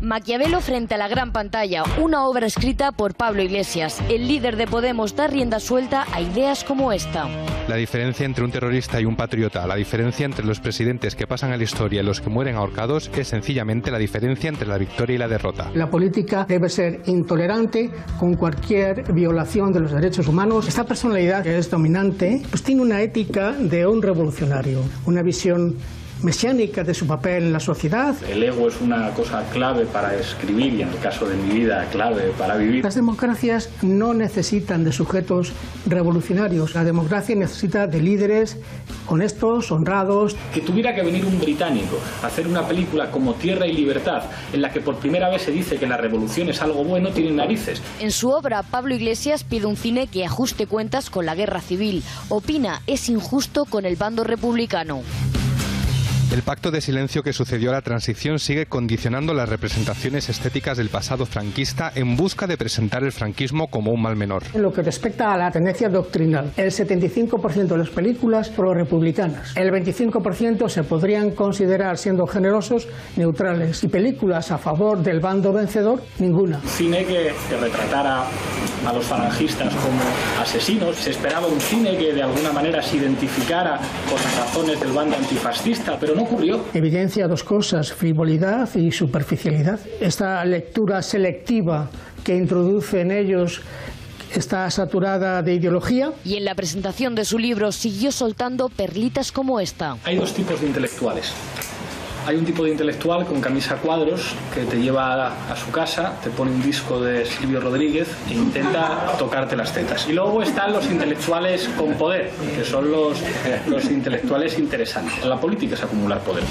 Maquiavelo frente a la gran pantalla, una obra escrita por Pablo Iglesias. El líder de Podemos da rienda suelta a ideas como esta. La diferencia entre un terrorista y un patriota, la diferencia entre los presidentes que pasan a la historia y los que mueren ahorcados, es sencillamente la diferencia entre la victoria y la derrota. La política debe ser intolerante con cualquier violación de los derechos humanos. Esta personalidad que es dominante, pues tiene una ética de un revolucionario, una visión mesiánica de su papel en la sociedad. El ego es una cosa clave para escribir y en el caso de mi vida clave para vivir. Las democracias no necesitan de sujetos revolucionarios. La democracia necesita de líderes honestos, honrados. Que tuviera que venir un británico a hacer una película como Tierra y Libertad, en la que por primera vez se dice que la revolución es algo bueno, tiene narices. En su obra, Pablo Iglesias pide un cine que ajuste cuentas con la guerra civil. Opina es injusto con el bando republicano. El pacto de silencio que sucedió a la transición sigue condicionando las representaciones estéticas del pasado franquista en busca de presentar el franquismo como un mal menor. En lo que respecta a la tendencia doctrinal, el 75% de las películas pro-republicanas, el 25% se podrían considerar, siendo generosos, neutrales, y películas a favor del bando vencedor, ninguna. Cine que retratara a los falangistas como asesinos. Se esperaba un cine que de alguna manera se identificara con las razones del bando antifascista, pero no ocurrió. Evidencia dos cosas, frivolidad y superficialidad. Esta lectura selectiva que introduce en ellos está saturada de ideología. Y en la presentación de su libro siguió soltando perlitas como esta. Hay dos tipos de intelectuales. Hay un tipo de intelectual con camisa a cuadros que te lleva a su casa, te pone un disco de Silvio Rodríguez e intenta tocarte las tetas. Y luego están los intelectuales con poder, que son los intelectuales interesantes. La política es acumular poder.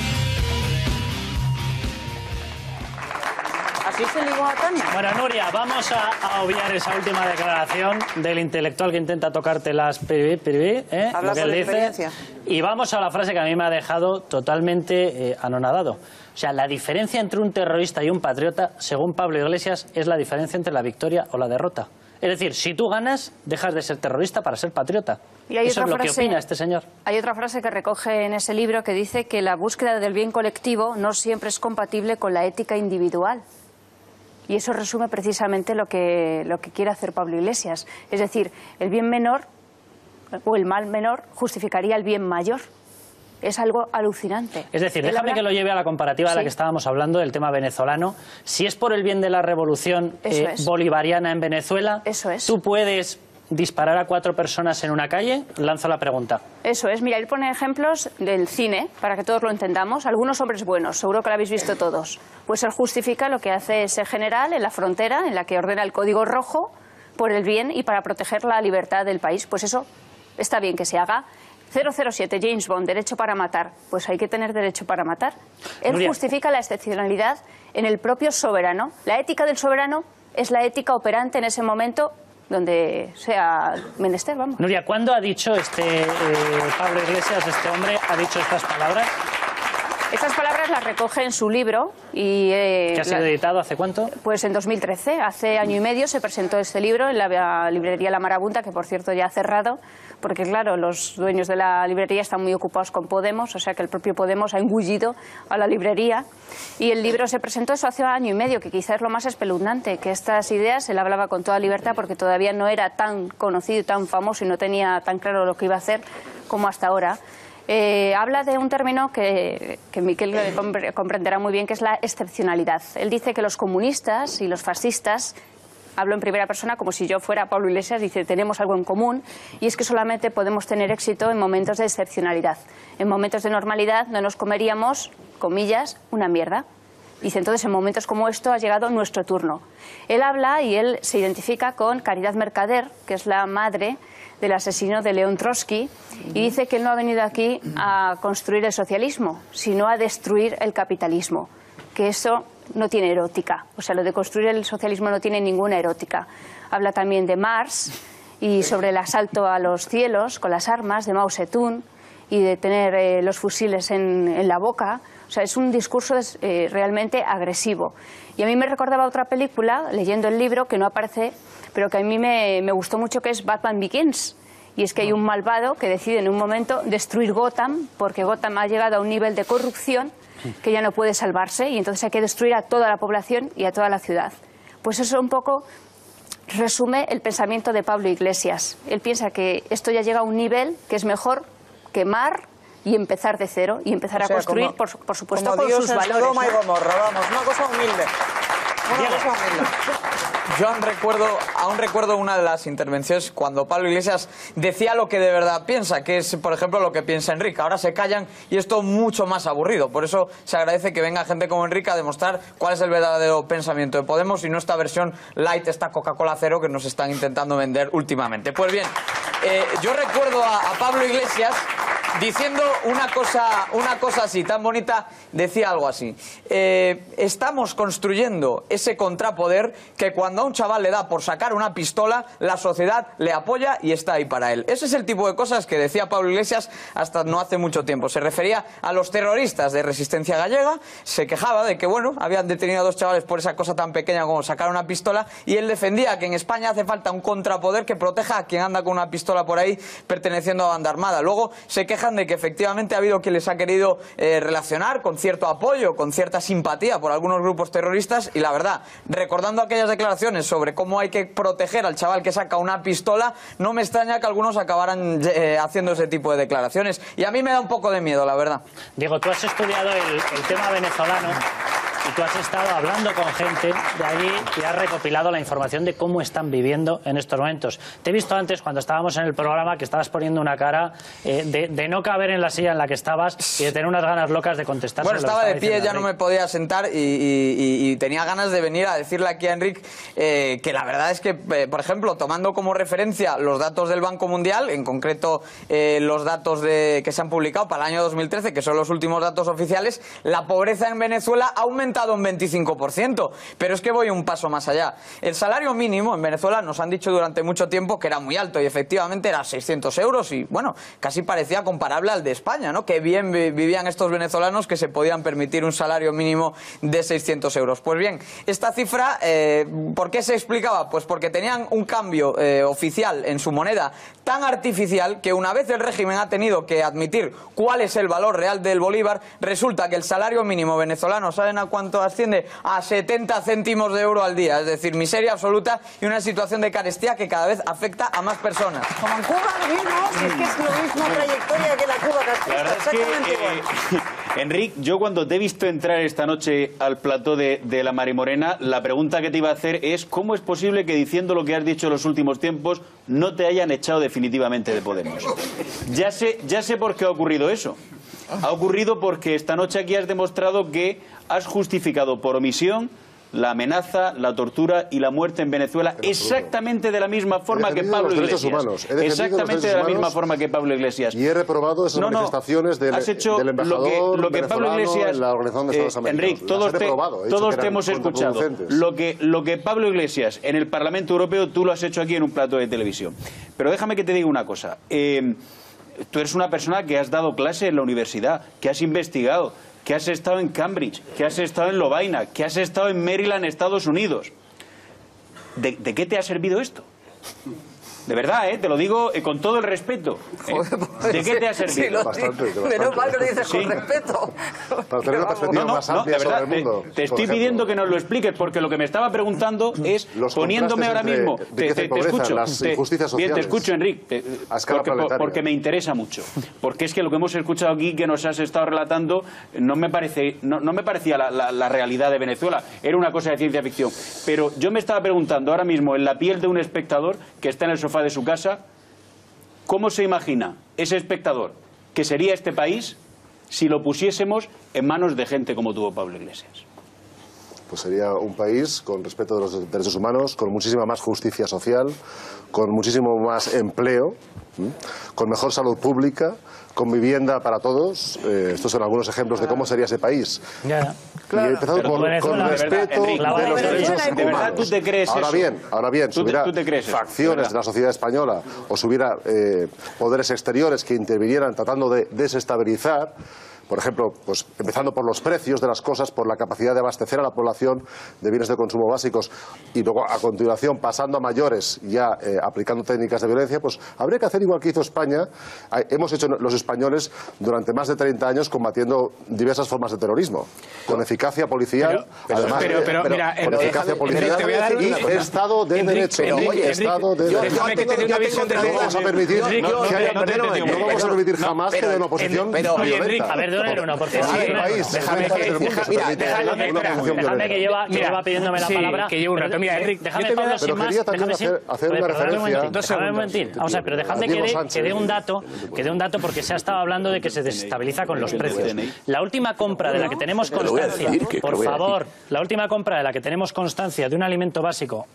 ¿Así se ligó a Tania? Bueno, Nuria, vamos a obviar esa última declaración del intelectual que intenta tocarte las Habla lo que él dice, y vamos a la frase que a mí me ha dejado totalmente anonadado. O sea, la diferencia entre un terrorista y un patriota, según Pablo Iglesias, es la diferencia entre la victoria o la derrota. Es decir, si tú ganas, dejas de ser terrorista para ser patriota. Y hay Eso otra es lo que frase, opina este señor. Hay otra frase que recoge en ese libro que dice que la búsqueda del bien colectivo no siempre es compatible con la ética individual. Y eso resume precisamente lo que quiere hacer Pablo Iglesias. Es decir, el bien menor o el mal menor justificaría el bien mayor. Es algo alucinante. Es decir, déjame que lo lleve a la comparativa de la que estábamos hablando, del tema venezolano. Si es por el bien de la revolución bolivariana en Venezuela, tú puedes disparar a 4 personas en una calle. Lanzo la pregunta. Eso es. Mira, él pone ejemplos del cine, para que todos lo entendamos. Algunos hombres buenos, seguro que lo habéis visto todos. Pues él justifica lo que hace ese general en la frontera, en la que ordena el código rojo por el bien y para proteger la libertad del país. Pues eso está bien que se haga. 007, James Bond, derecho para matar. Pues hay que tener derecho para matar. Él justifica la excepcionalidad en el propio soberano. La ética del soberano es la ética operante en ese momento donde sea menester, vamos. Nuria, ¿cuándo ha dicho Pablo Iglesias, este hombre, ha dicho estas palabras? Estas palabras las recoge en su libro. ¿Que ha sido editado hace cuánto? Pues en 2013, hace año y medio, se presentó este libro en la librería La Marabunta, que por cierto ya ha cerrado, porque claro, los dueños de la librería están muy ocupados con Podemos, o sea que el propio Podemos ha engullido a la librería. Y el libro se presentó eso hace año y medio, que quizás es lo más espeluznante, que estas ideas él hablaba con toda libertad porque todavía no era tan conocido, tan famoso y no tenía tan claro lo que iba a hacer como hasta ahora. Habla de un término que Miquel comprenderá muy bien, que es la excepcionalidad. Él dice que los comunistas y los fascistas, hablo en primera persona como si yo fuera Pablo Iglesias, dice tenemos algo en común y es que solamente podemos tener éxito en momentos de excepcionalidad. En momentos de normalidad no nos comeríamos, comillas, una mierda. Dice, entonces en momentos como esto ha llegado nuestro turno. Él habla y él se identifica con Caridad Mercader, que es la madre del asesino de León Trotsky, y dice que él no ha venido aquí a construir el socialismo, sino a destruir el capitalismo, que eso no tiene erótica, o sea, lo de construir el socialismo no tiene ninguna erótica. Habla también de Marx y sobre el asalto a los cielos con las armas de Mao Zedong y de tener los fusiles en la boca. O sea, es un discurso realmente agresivo. Y a mí me recordaba otra película, leyendo el libro, que no aparece, pero que a mí me gustó mucho, que es Batman Begins. Y es que hay un malvado que decide en un momento destruir Gotham, porque Gotham ha llegado a un nivel de corrupción que ya no puede salvarse y entonces hay que destruir a toda la población y a toda la ciudad. Pues eso un poco resume el pensamiento de Pablo Iglesias. Él piensa que esto ya llega a un nivel que es mejor quemar y empezar de cero y empezar a construir, por supuesto, con sus valores. Sodoma y Gomorra, vamos, una cosa humilde. Yo aún recuerdo una de las intervenciones cuando Pablo Iglesias decía lo que de verdad piensa, que es, por ejemplo, lo que piensa Enrique. Ahora se callan y es todo mucho más aburrido. Por eso se agradece que venga gente como Enrique a demostrar cuál es el verdadero pensamiento de Podemos y no esta versión light, esta Coca-Cola cero que nos están intentando vender últimamente. Pues bien, yo recuerdo a Pablo Iglesias diciendo una cosa así, tan bonita, decía algo así. Estamos construyendo ese contrapoder que cuando a un chaval le da por sacar una pistola, la sociedad le apoya y está ahí para él. Ese es el tipo de cosas que decía Pablo Iglesias hasta no hace mucho tiempo. Se refería a los terroristas de Resistencia Gallega, se quejaba de que, bueno, habían detenido a 2 chavales por esa cosa tan pequeña como sacar una pistola, y él defendía que en España hace falta un contrapoder que proteja a quien anda con una pistola por ahí perteneciendo a banda armada. Luego se quejan de que efectivamente ha habido quien les ha querido relacionar con cierto apoyo, con cierta simpatía por algunos grupos terroristas, y la verdad, recordando aquellas declaraciones sobre cómo hay que proteger al chaval que saca una pistola, no me extraña que algunos acabaran haciendo ese tipo de declaraciones, y a mí me da un poco de miedo, la verdad. Diego, tú has estudiado el tema venezolano y tú has estado hablando con gente de allí y has recopilado la información de cómo están viviendo en estos momentos. Te he visto antes, cuando estábamos en el programa, que estabas poniendo una cara de no caber en la silla en la que estabas y de tener unas ganas locas de contestar. Bueno, estaba de pie, ya no me podía sentar y tenía ganas de venir a decirle aquí a Enrique que la verdad es que, por ejemplo, tomando como referencia los datos del Banco Mundial, en concreto los datos que se han publicado para el año 2013, que son los últimos datos oficiales, la pobreza en Venezuela ha aumentado un 25%, pero es que voy un paso más allá. El salario mínimo en Venezuela nos han dicho durante mucho tiempo que era muy alto y efectivamente era 600 euros y, bueno, casi parecía comparable al de España, ¿no? Que bien vivían estos venezolanos que se podían permitir un salario mínimo de 600 euros. Pues bien, esta cifra, ¿por qué se explicaba? Pues porque tenían un cambio oficial en su moneda tan artificial que una vez el régimen ha tenido que admitir cuál es el valor real del bolívar, resulta que el salario mínimo venezolano, ¿saben a cuánto asciende? A 70 céntimos de euro al día, es decir, miseria absoluta y una situación de carestía que cada vez afecta a más personas. Como en Cuba vivimos, es que es la misma trayectoria que la Cuba castrista. La verdad es que, Enrique, yo cuando te he visto entrar esta noche al plató de La Marimorena, la pregunta que te iba a hacer es ¿cómo es posible que diciendo lo que has dicho en los últimos tiempos no te hayan echado definitivamente de Podemos? Ya sé por qué ha ocurrido eso. Ha ocurrido porque esta noche aquí has demostrado que has justificado por omisión la amenaza, la tortura y la muerte en Venezuela exactamente de la misma forma que Pablo Iglesias. Exactamente de la misma forma que Pablo Iglesias. Y he reprobado esas manifestaciones del embajador lo que Pablo Iglesias, en la Organización de Estados Americanos. Enrique, todos te hemos escuchado. Lo que Pablo Iglesias en el Parlamento Europeo, tú lo has hecho aquí en un plato de televisión. Pero déjame que te diga una cosa. Tú eres una persona que has dado clase en la universidad, que has investigado, que has estado en Cambridge, que has estado en Lovaina, que has estado en Maryland, Estados Unidos. ¿De qué te ha servido esto? De verdad, te lo digo con todo el respeto. ¿De qué te ha servido? Menos mal que lo dices con respeto. Para tener una perspectiva más amplia sobre el mundo. Te estoy pidiendo que nos lo expliques, porque lo que me estaba preguntando es, poniéndome ahora mismo... Te escucho. Bien, te escucho, Enrique, porque me interesa mucho. Porque es que lo que hemos escuchado aquí, que nos has estado relatando, no me parecía la realidad de Venezuela. Era una cosa de ciencia ficción. Pero yo me estaba preguntando ahora mismo, en la piel de un espectador que está en el sofá de su casa, ¿cómo se imagina ese espectador que sería este país si lo pusiésemos en manos de gente como tuvo Pablo Iglesias? Pues sería un país con respeto de los derechos humanos, con muchísima más justicia social, con muchísimo más empleo, con mejor salud pública, con vivienda para todos. Estos son algunos ejemplos de cómo sería ese país. Ya. Claro. Y empezado con respeto de los derechos humanos. ¿De verdad tú te crees eso? Ahora bien, si hubiera facciones de la sociedad española o si hubiera poderes exteriores que intervinieran tratando de desestabilizar, por ejemplo, pues empezando por los precios de las cosas, por la capacidad de abastecer a la población de bienes de consumo básicos y luego a continuación pasando a mayores ya aplicando técnicas de violencia, pues habría que hacer igual que hizo España. Hemos hecho los españoles durante más de 30 años combatiendo diversas formas de terrorismo, con eficacia policial, además con eficacia policial y Estado de Derecho. Estado de Derecho. No vamos a permitir no vamos a permitir jamás que de una oposición violenta. A ver, de uno, porque déjame que lleva pidiéndome la palabra. Que llevo un rato. Mira, Enrique, déjame, Pablo, sin más. Quería también hacer una referencia. Déjame un momentín. Vamos a ver, pero dejadme que dé un dato, porque se ha estado hablando de que se desestabiliza con los precios. La última compra de la que tenemos constancia, por favor, la última compra de la que tenemos constancia de un alimento básico,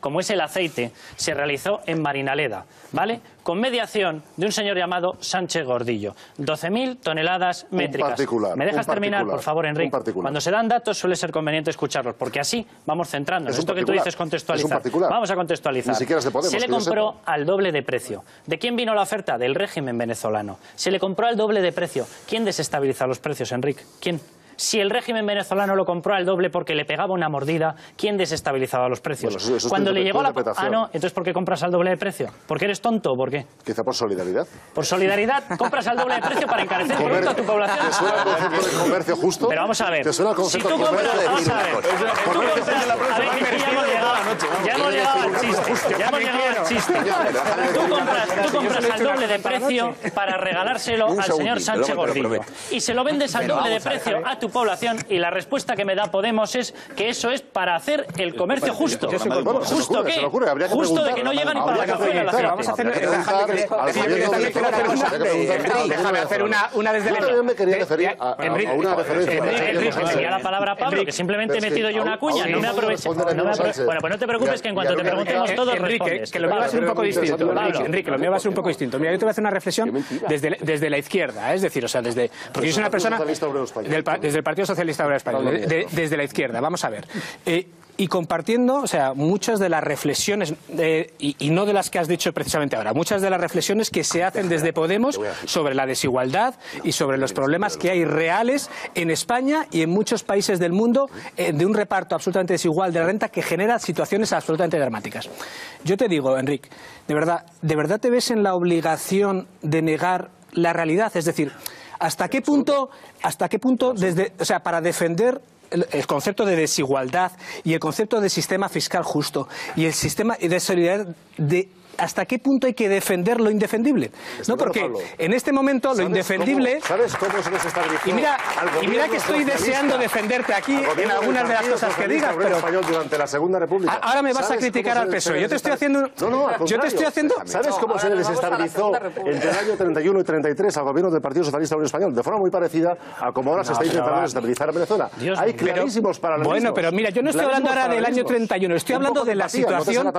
como es el aceite, se realizó en Marinaleda, ¿vale? Con mediación de un señor llamado Sánchez Gordillo. 12.000 toneladas métricas. ¿Me dejas terminar, por favor, Enrique? Cuando se dan datos suele ser conveniente escucharlos, porque así vamos centrándonos. Esto que tú dices contextualizar. Vamos a contextualizar. Ni siquiera es de Podemos, se le compró al doble de precio. ¿De quién vino la oferta? Del régimen venezolano. Se le compró al doble de precio. ¿Quién desestabiliza los precios, Enrique? ¿Quién? Si el régimen venezolano lo compró al doble porque le pegaba una mordida, ¿quién desestabilizaba los precios? Bueno, eso cuando le llegó la... Ah, no, entonces ¿por qué compras al doble de precio? ¿Porque eres tonto o por qué? Quizá por solidaridad. ¿Por solidaridad? ¿Compras al doble de precio para encarecer el producto a tu población? ¿Te suena el concepto de comercio justo? Pero vamos a ver. ¿Te suena el concepto de comercio? Vamos a ver. Ya hemos llegado al chiste. Ya hemos llegado al chiste. Tú compras al doble de precio para regalárselo al señor Sánchez Gordillo. Y se lo vendes al doble de precio a tu población y la respuesta que me da Podemos es que eso es para hacer el comercio justo. ¿Justo qué? Justo de que no llegan ni para la cazuela. Vamos a hacer... Déjame hacer una desde lejos. Yo me quería referir a una referencia. Enrique, me la palabra a Pablo, que simplemente he metido yo una cuña. No me aprovecho. Bueno, pues no te preocupes, que en cuanto te preguntemos todos respondes. Que lo mío va a ser un poco distinto. Enrique, lo mío va a ser un poco distinto. Mira, yo te voy a hacer una reflexión desde la izquierda, es decir, o sea, porque yo soy una persona desde el Partido Socialista Obrero Español, desde la izquierda, vamos a ver. Y compartiendo, o sea, muchas de las reflexiones, y no de las que has dicho precisamente ahora, muchas de las reflexiones que se hacen desde Podemos sobre la desigualdad y sobre los problemas que hay reales en España y en muchos países del mundo de un reparto absolutamente desigual de la renta que genera situaciones absolutamente dramáticas. Yo te digo, Enrique, ¿de verdad te ves en la obligación de negar la realidad? Es decir, ¿hasta qué punto para defender el concepto de desigualdad y el concepto de sistema fiscal justo y el sistema de solidaridad, ¿hasta qué punto hay que defender lo indefendible? No, porque en este momento lo indefendible... ¿Sabes cómo se desestabilizó? Y mira que estoy deseando defenderte aquí en algunas de las cosas que digas, pero... español durante la Segunda República. Ahora me vas a criticar al PSOE. Yo te estoy haciendo... Yo te estoy haciendo... ¿Sabes cómo se desestabilizó entre el año 31 y 33 al gobierno del Partido Socialista Obrero Español? De forma muy parecida a como ahora se está intentando desestabilizar a Venezuela. Hay clarísimos paralelismos. Bueno, pero mira, yo no estoy hablando ahora del año 31. Estoy hablando de la situación...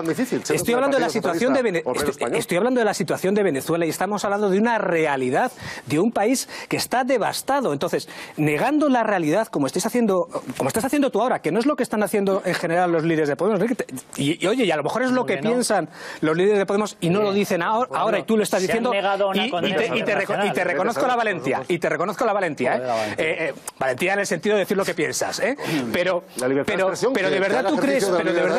Estoy hablando de la situación Estoy hablando de la situación de Venezuela y estamos hablando de una realidad de un país que está devastado. Entonces, negando la realidad como estás haciendo tú ahora, que no es lo que están haciendo en general los líderes de Podemos, y oye, y a lo mejor es lo que piensan los líderes de Podemos y no lo dicen ahora y tú lo estás diciendo y te reconozco la valentía. Valentía en el sentido de decir lo que piensas, pero de verdad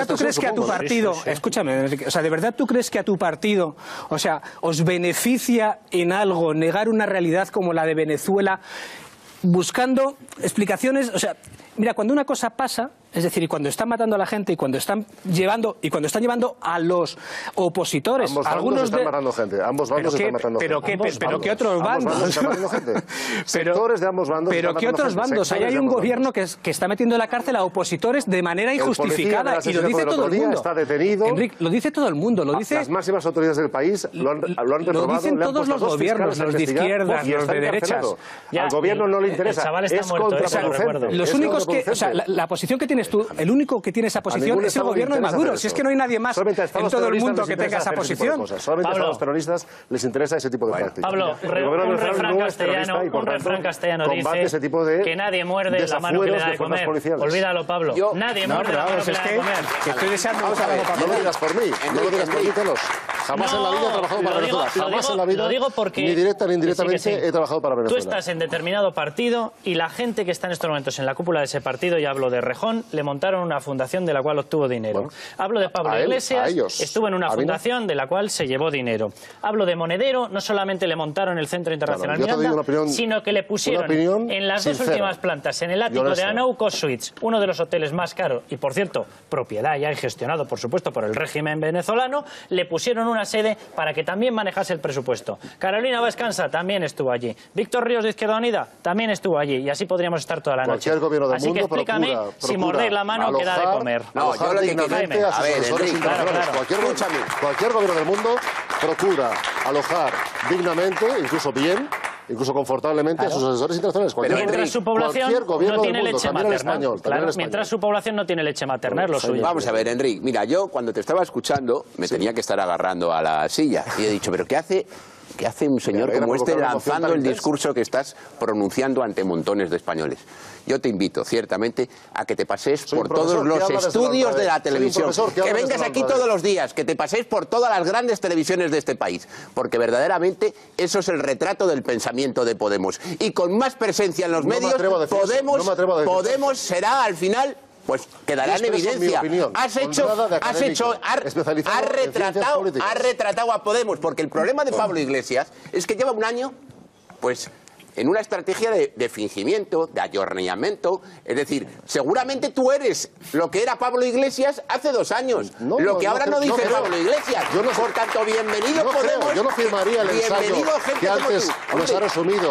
tú crees que a tu partido, escúchame, Enrique, o sea, de verdad tú crees que a tu partido, o sea, os beneficia en algo negar una realidad como la de Venezuela buscando explicaciones, o sea, mira, cuando una cosa pasa, es decir, y cuando están matando a la gente y cuando están llevando a los opositores, ambos están matando gente, ambos bandos están matando gente. Pero qué otros bandos están matando gente. Sectores de ambos bandos. Pero qué otros bandos. Ahí hay un gobierno que está metiendo en la cárcel a opositores de manera injustificada y lo dice todo el mundo. Está detenido. Enrique, lo dice todo el mundo, lo dice. Las máximas autoridades del país lo han reprobado. Lo dicen todos los gobiernos, los de izquierdas, los de derechas. Al gobierno no le interesa. Es contraproducente. Los únicos que, o sea, la posición que tienes tú, el único que tiene esa posición es el gobierno de Maduro. Si es que no hay nadie más en todo el mundo que tenga esa posición. Solamente a los terroristas les interesa ese tipo de prácticas. Pablo, un refrán castellano dice que nadie muerde la mano que le da de comer. Olvídalo, Pablo. Nadie muerde la mano que le da de comer. Que estoy deseando... No lo digas por mí, Telos. Jamás en la vida he trabajado para Venezuela. Jamás en la vida, ni directa ni indirectamente, he trabajado para Venezuela. Tú estás en determinado partido y la gente que está en estos momentos en la cúpula de ese partido, y hablo de Rejón, le montaron una fundación de la cual obtuvo dinero. Bueno, hablo de Pablo Iglesias, estuvo en una fundación de la cual se llevó dinero. Hablo de Monedero, no solamente le montaron el Centro Internacional Miranda, sino que le pusieron en las dos últimas plantas, en el ático de Anauco Suites, uno de los hoteles más caros, y por cierto, propiedad ya y gestionado, por supuesto, por el régimen venezolano, le pusieron una sede para que también manejase el presupuesto. Carolina Vescanza también estuvo allí. Víctor Ríos de Izquierda Unida también estuvo allí, y así podríamos estar toda la noche. Así que explícame si morder la mano que da de comer. No, yo lo que quiero a ver, Enrique, cualquier gobierno del mundo procura alojar dignamente, incluso bien, incluso confortablemente, a sus asesores internacionales. Mientras su población no tiene leche materna. Mientras su población no tiene leche materna, es lo suyo. Vamos a ver, Enrique, mira, yo cuando te estaba escuchando me tenía que estar agarrando a la silla y he dicho, pero ¿qué hace un señor como este lanzando el discurso que estás pronunciando ante montones de españoles? Yo te invito, ciertamente, a que te pases por todos los estudios de la televisión, que vengas aquí todos los días, que te paséis por todas las grandes televisiones de este país, porque verdaderamente eso es el retrato del pensamiento de Podemos. Y con más presencia en los medios, Podemos será al final... Pues quedará en evidencia. Has retratado a Podemos, porque el problema de Pablo Iglesias es que lleva un año, pues, en una estrategia de fingimiento, de ayornamiento. Es decir, seguramente tú eres lo que era Pablo Iglesias hace 2 años. Lo que ahora no dice Pablo Iglesias. Por tanto, bienvenido Podemos. Yo no firmaría el ensayo que antes nos ha resumido,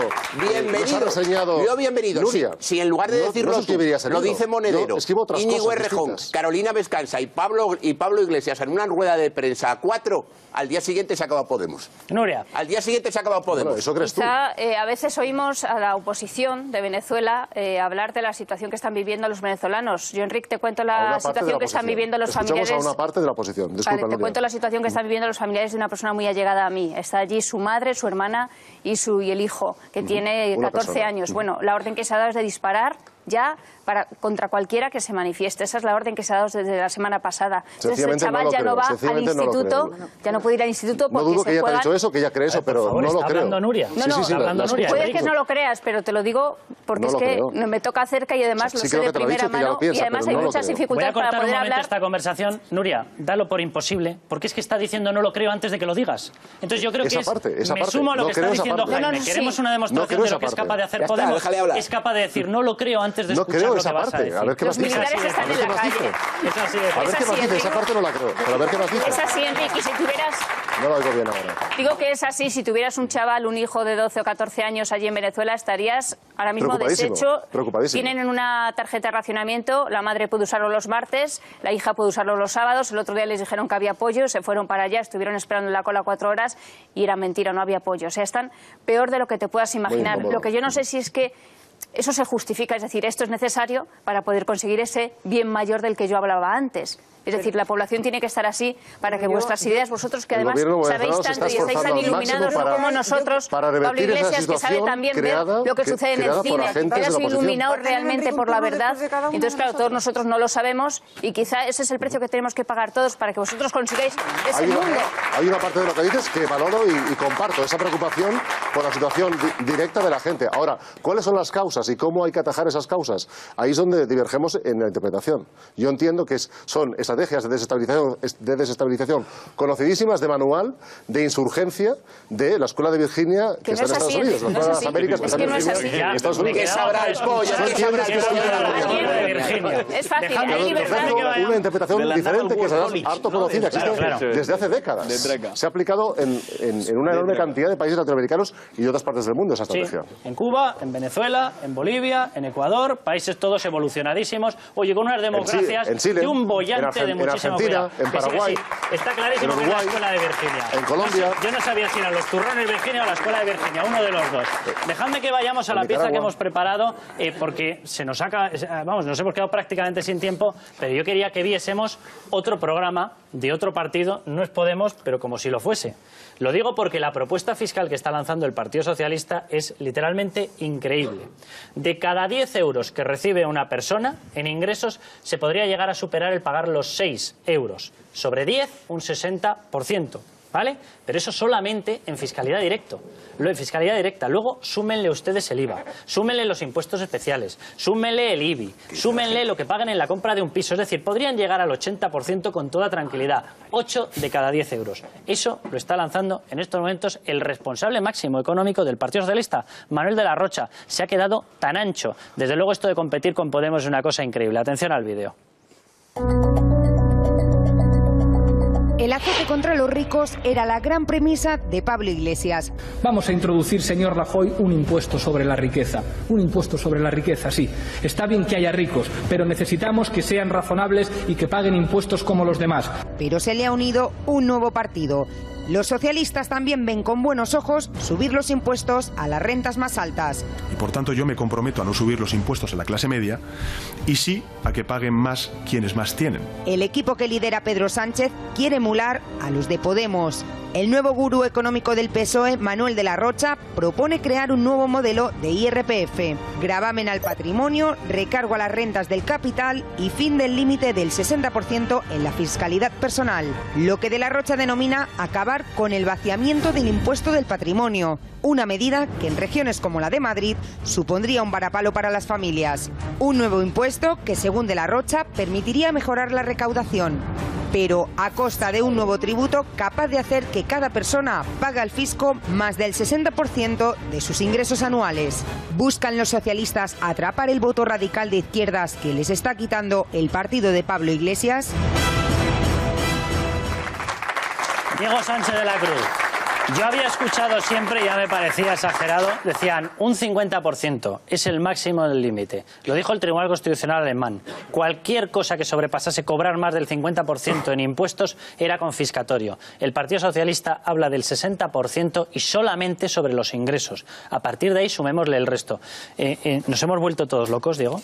nos ha reseñado Nuria. Si en lugar de decirlo tú, lo dice Monedero, Íñigo Errejón, Carolina Vescanza y Pablo Iglesias en una rueda de prensa a 4, al día siguiente se acaba Podemos. Nuria. Al día siguiente se acaba Podemos. Bueno, ¿eso crees tú? A veces oímos a la oposición de Venezuela hablar de la situación que están viviendo los venezolanos. Yo, Enrique, te cuento la situación que están viviendo los familiares. Escuchamos a una parte de la oposición. Disculpa, te cuento la situación que están viviendo los familiares de una persona muy allegada a mí. Está allí su madre, su hermana y el hijo, que tiene 14 años. Bueno, la orden que se ha dado es de disparar ya contra cualquiera que se manifieste. Esa es la orden que se ha dado desde la semana pasada. Entonces el chaval ya no va al instituto, ya no puede ir al instituto porque no dudo que ella te ha dicho eso, que ella cree eso, pero no lo creo. Nuria. Puede que no lo creas, pero te lo digo porque es que me toca cerca y además lo sé de primera mano y además hay muchas dificultades para poder hablar. Esta conversación, Nuria, dalo por imposible, porque es que está diciendo no lo creo antes de que lo digas. Entonces yo creo que me sumo a lo que está diciendo Jaime. Queremos una demostración de lo que es capaz de hacer Podemos. Es capaz de decir no lo creo antes de escuchar lo que vas a decir. A ver qué más dice. Los militares están en la calle. A ver qué más dice. Esa parte no la creo. Pero a ver qué más dice. Es así, Enrique. Y si tuvieras... No lo oigo bien ahora. Digo que es así. Si tuvieras un chaval, un hijo de 12 o 14 años allí en Venezuela, estarías ahora mismo deshecho. Tienen en una tarjeta de racionamiento. La madre puede usarlo los martes, la hija puede usarlo los sábados. El otro día les dijeron que había pollo, se fueron para allá, estuvieron esperando en la cola 4 horas y era mentira, no había pollo. O sea, están peor de lo que te puedas imaginar. Lo que yo no sé si es que eso se justifica, es decir, esto es necesario para poder conseguir ese bien mayor del que yo hablaba antes. Es decir, la población tiene que estar así para que vuestras ideas, vosotros que además sabéis tanto y estáis tan iluminados como nosotros, Pablo Iglesias, que sabe también ver lo que sucede en el cine, que eres iluminado realmente por la verdad. Entonces, claro, todos nosotros no lo sabemos y quizá ese es el precio que tenemos que pagar todos para que vosotros consigáis ese mundo. Hay una parte de lo que dices que valoro y comparto, esa preocupación por la situación directa de la gente. Ahora, ¿cuáles son las causas y cómo hay que atajar esas causas? Ahí es donde divergemos en la interpretación. Yo entiendo que son estrategias de desestabilización conocidísimas de manual, de insurgencia de la Escuela de Virginia que está en Estados Unidos, la Escuela de las Américas que está en Estados Unidos. ¿Qué sabrá el pollo? Es fácil, una interpretación diferente que es harto conocida, existe desde hace décadas. Se ha aplicado en una enorme cantidad de países latinoamericanos y de otras partes del mundo esa estrategia. En Cuba, en Venezuela, en Bolivia, en Ecuador, países todos evolucionadísimos, oye, con unas democracias de un bollante de muchísimo Argentina, en Paraguay, está clarísimo en Uruguay, que es la Escuela de Virginia. En Colombia. Yo no sabía si eran los turrones Virginia o la Escuela de Virginia, uno de los dos. Dejadme que vayamos a la pieza que hemos preparado, porque se nos nos hemos quedado prácticamente sin tiempo, pero yo quería que viésemos otro programa de otro partido, no es Podemos, pero como si lo fuese. Lo digo porque la propuesta fiscal que está lanzando el Partido Socialista es literalmente increíble. De cada 10 euros que recibe una persona en ingresos, se podría llegar a superar el pagar los 6 euros. Sobre 10, un 60%. ¿vale? Pero eso solamente en fiscalidad directa. Luego súmenle ustedes el IVA, súmenle los impuestos especiales, súmenle el IBI, súmenle lo que pagan en la compra de un piso. Es decir, podrían llegar al 80% con toda tranquilidad. 8 de cada 10 euros. Eso lo está lanzando en estos momentos el responsable máximo económico del Partido Socialista, Manuel de la Rocha. Se ha quedado tan ancho. Desde luego esto de competir con Podemos es una cosa increíble. Atención al vídeo. El azote contra los ricos era la gran premisa de Pablo Iglesias. Vamos a introducir, señor Rajoy, un impuesto sobre la riqueza. Un impuesto sobre la riqueza, sí. Está bien que haya ricos, pero necesitamos que sean razonables y que paguen impuestos como los demás. Pero se le ha unido un nuevo partido. Los socialistas también ven con buenos ojos subir los impuestos a las rentas más altas. Y por tanto yo me comprometo a no subir los impuestos a la clase media y sí a que paguen más quienes más tienen. El equipo que lidera Pedro Sánchez quiere emular a los de Podemos. El nuevo gurú económico del PSOE, Manuel de la Rocha, propone crear un nuevo modelo de IRPF. Gravamen al patrimonio, recargo a las rentas del capital y fin del límite del 60% en la fiscalidad personal. Lo que de la Rocha denomina acabar con el vaciamiento del impuesto del patrimonio. Una medida que en regiones como la de Madrid supondría un varapalo para las familias. Un nuevo impuesto que, según de la Rocha, permitiría mejorar la recaudación, pero a costa de un nuevo tributo capaz de hacer que cada persona pague al fisco más del 60% de sus ingresos anuales. ¿Buscan los socialistas atrapar el voto radical de izquierdas que les está quitando el partido de Pablo Iglesias? Diego Sánchez de la Cruz. Yo había escuchado siempre, ya me parecía exagerado, decían un 50% es el máximo del límite. Lo dijo el Tribunal Constitucional alemán. Cualquier cosa que sobrepasase cobrar más del 50% en impuestos era confiscatorio. El Partido Socialista habla del 60% y solamente sobre los ingresos. A partir de ahí sumémosle el resto. ¿Nos hemos vuelto todos locos, Diego?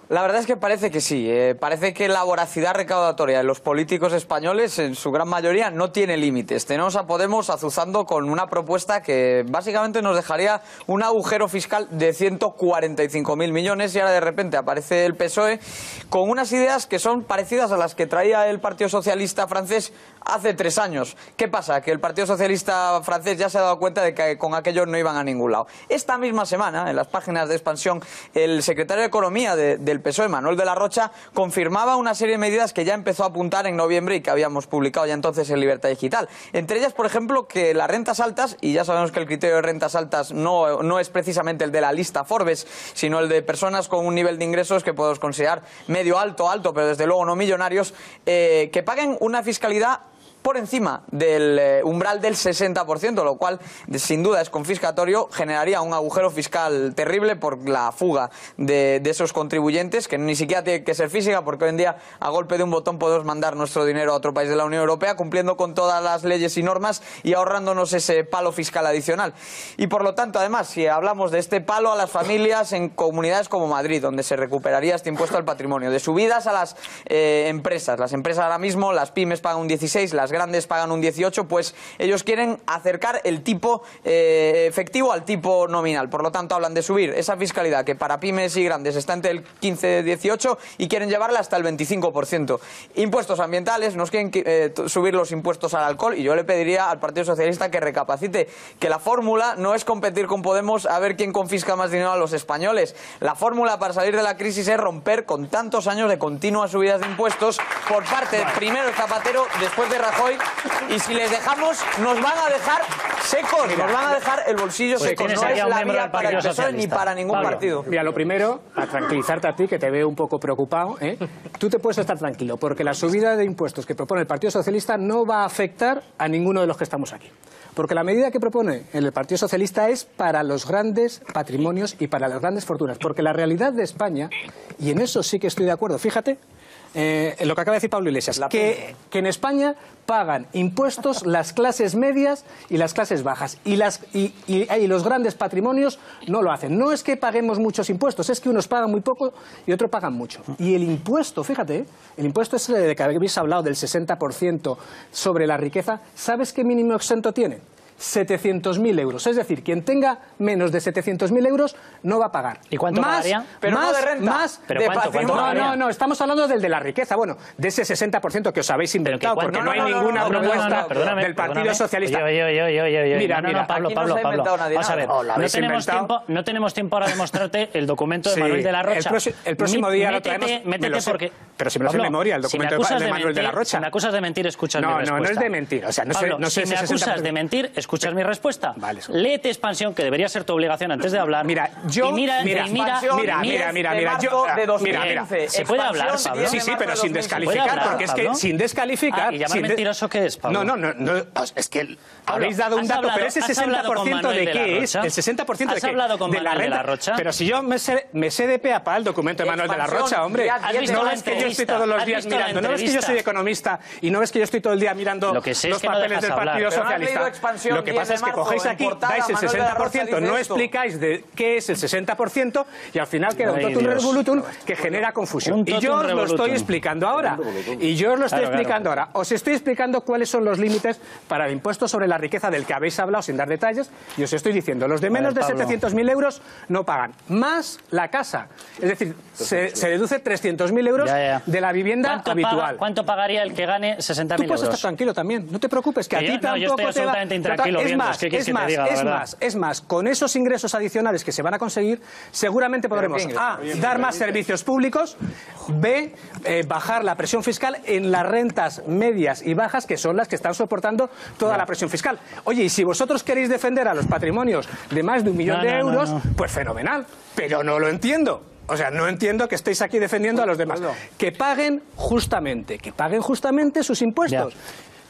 La verdad es que parece que sí. Parece que la voracidad recaudatoria de los políticos españoles, en su gran mayoría, no tiene límites. Tenemos a Podemos azuzando con una propuesta que básicamente nos dejaría un agujero fiscal de 145.000 millones y ahora de repente aparece el PSOE con unas ideas que son parecidas a las que traía el Partido Socialista francés hace 3 años. ¿Qué pasa? Que el Partido Socialista francés ya se ha dado cuenta de que con aquello no iban a ningún lado. Esta misma semana, en las páginas de Expansión, el secretario de Economía del PSOE, Manuel de la Rocha, confirmaba una serie de medidas que ya empezó a apuntar en noviembre y que habíamos publicado ya entonces en Libertad Digital. Entre ellas, por ejemplo, que las rentas altas, y ya sabemos que el criterio de rentas altas no es precisamente el de la lista Forbes, sino el de personas con un nivel de ingresos que podemos considerar medio alto, pero desde luego no millonarios, que paguen una fiscalidad por encima del umbral del 60%, lo cual sin duda es confiscatorio, generaría un agujero fiscal terrible por la fuga de esos contribuyentes, que ni siquiera tiene que ser física, porque hoy en día a golpe de un botón podemos mandar nuestro dinero a otro país de la Unión Europea, cumpliendo con todas las leyes y normas y ahorrándonos ese palo fiscal adicional. Y por lo tanto, además, si hablamos de este palo a las familias en comunidades como Madrid, donde se recuperaría este impuesto al patrimonio, de subidas a las empresas. Las empresas ahora mismo, las pymes pagan un 16%, las grandes pagan un 18%, pues ellos quieren acercar el tipo efectivo al tipo nominal. Por lo tanto, hablan de subir esa fiscalidad que para pymes y grandes está entre el 15 y 18% y quieren llevarla hasta el 25%. Impuestos ambientales, nos quieren subir los impuestos al alcohol y yo le pediría al Partido Socialista que recapacite, que la fórmula no es competir con Podemos a ver quién confisca más dinero a los españoles. La fórmula para salir de la crisis es romper con tantos años de continuas subidas de impuestos por parte primero de Zapatero, después de Rajoy, y si les dejamos nos van a dejar secos, nos van a dejar el bolsillo seco. No es la vía para el PSOE ni para ningún partido. Mira, lo primero, a tranquilizarte a ti, que te veo un poco preocupado, tú te puedes estar tranquilo, porque la subida de impuestos que propone el Partido Socialista no va a afectar a ninguno de los que estamos aquí. Porque la medida que propone el Partido Socialista es para los grandes patrimonios y para las grandes fortunas. Porque la realidad de España, y en eso sí que estoy de acuerdo, fíjate, lo que acaba de decir Pablo Iglesias, que en España pagan impuestos las clases medias y las clases bajas, y los grandes patrimonios no lo hacen. No es que paguemos muchos impuestos, es que unos pagan muy poco y otros pagan mucho. Y el impuesto, fíjate, el impuesto ese de que habéis hablado del 60% sobre la riqueza, ¿sabes qué mínimo exento tiene? 700.000 euros. Es decir, quien tenga menos de 700.000 euros no va a pagar. ¿Y cuánto pagaría? Pero no de renta, ¿Pero cuánto pagaría? No, estamos hablando del de la riqueza. Bueno, de ese 60% que os habéis inventado, porque no hay ninguna propuesta del Partido Socialista. Mira, Pablo. Vamos a ver, no tenemos tiempo ahora de mostrarte el documento de Manuel de la Rocha. El próximo día lo traemos. Métete porque... Pero si me lo sé en memoria, el documento de Manuel de la Rocha. Si me acusas de mentir, escuchas mi respuesta. No es de mentir. O sea, no sé si me acusas de mentir, escuchas mi respuesta. Vale. Léete Expansión, que debería ser tu obligación antes de hablar. Mira, se puede hablar, Pablo. Sí, pero sin descalificar, porque es que sin descalificar... ¿Y llamar mentiroso qué es, Pablo? No, es que habéis dado un dato, pero ese 60% de qué es, el 60% de qué, de la renta. Pero si yo me sé de pe a pa el documento de Manuel de la Rocha, hombre. No ves que yo estoy todos los días mirando, no ves que yo soy economista y no ves que yo estoy todo el día mirando los papeles del Partido Socialista. Lo que pasa es que cogéis aquí, dais el 60%, no explicáis de qué es el 60% y al final queda un totum revolutum que genera confusión. Y yo os lo estoy explicando ahora. Os estoy explicando cuáles son los límites para el impuesto sobre la riqueza del que habéis hablado sin dar detalles y os estoy diciendo, los de menos de 700.000 euros no pagan, más la casa. Es decir, se deduce 300.000 euros de la vivienda habitual. ¿Cuánto pagaría el que gane 60.000 euros? Tú puedes estar tranquilo también, no te preocupes, que a ti tampoco yo estoy absolutamente intranquilo viendo. Es más, con esos ingresos adicionales que se van a conseguir, seguramente podremos A, dar más servicios públicos, B, bajar la presión fiscal en las rentas medias y bajas, que son las que están soportando toda la presión fiscal. Oye, y si vosotros queréis defender a los patrimonios de más de 1 millón de euros, pues fenomenal, pero no lo entiendo. O sea, no entiendo que estéis aquí defendiendo a los demás. Que paguen justamente sus impuestos.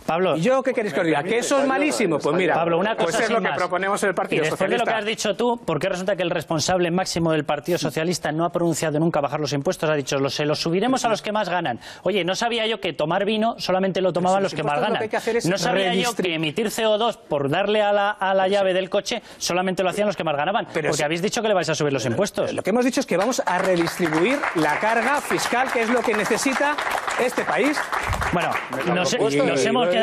Pablo, ¿y yo qué queréis que os diga? ¿Que eso es malísimo? Pues mira, Pablo, una cosa pues es lo que proponemos en el Partido Socialista. Y después de lo que has dicho tú, ¿por qué resulta que el responsable máximo del Partido Socialista no ha pronunciado nunca bajar los impuestos? Ha dicho, se los subiremos a los que más ganan. Oye, no sabía yo que tomar vino solamente lo tomaban los que más ganan. No sabía yo que emitir CO2 por darle a la llave del coche solamente lo hacían los que más ganaban. Porque habéis dicho que le vais a subir los impuestos. Lo que hemos dicho es que vamos a redistribuir la carga fiscal, que es lo que necesita este país. Bueno, nos hemos quedado...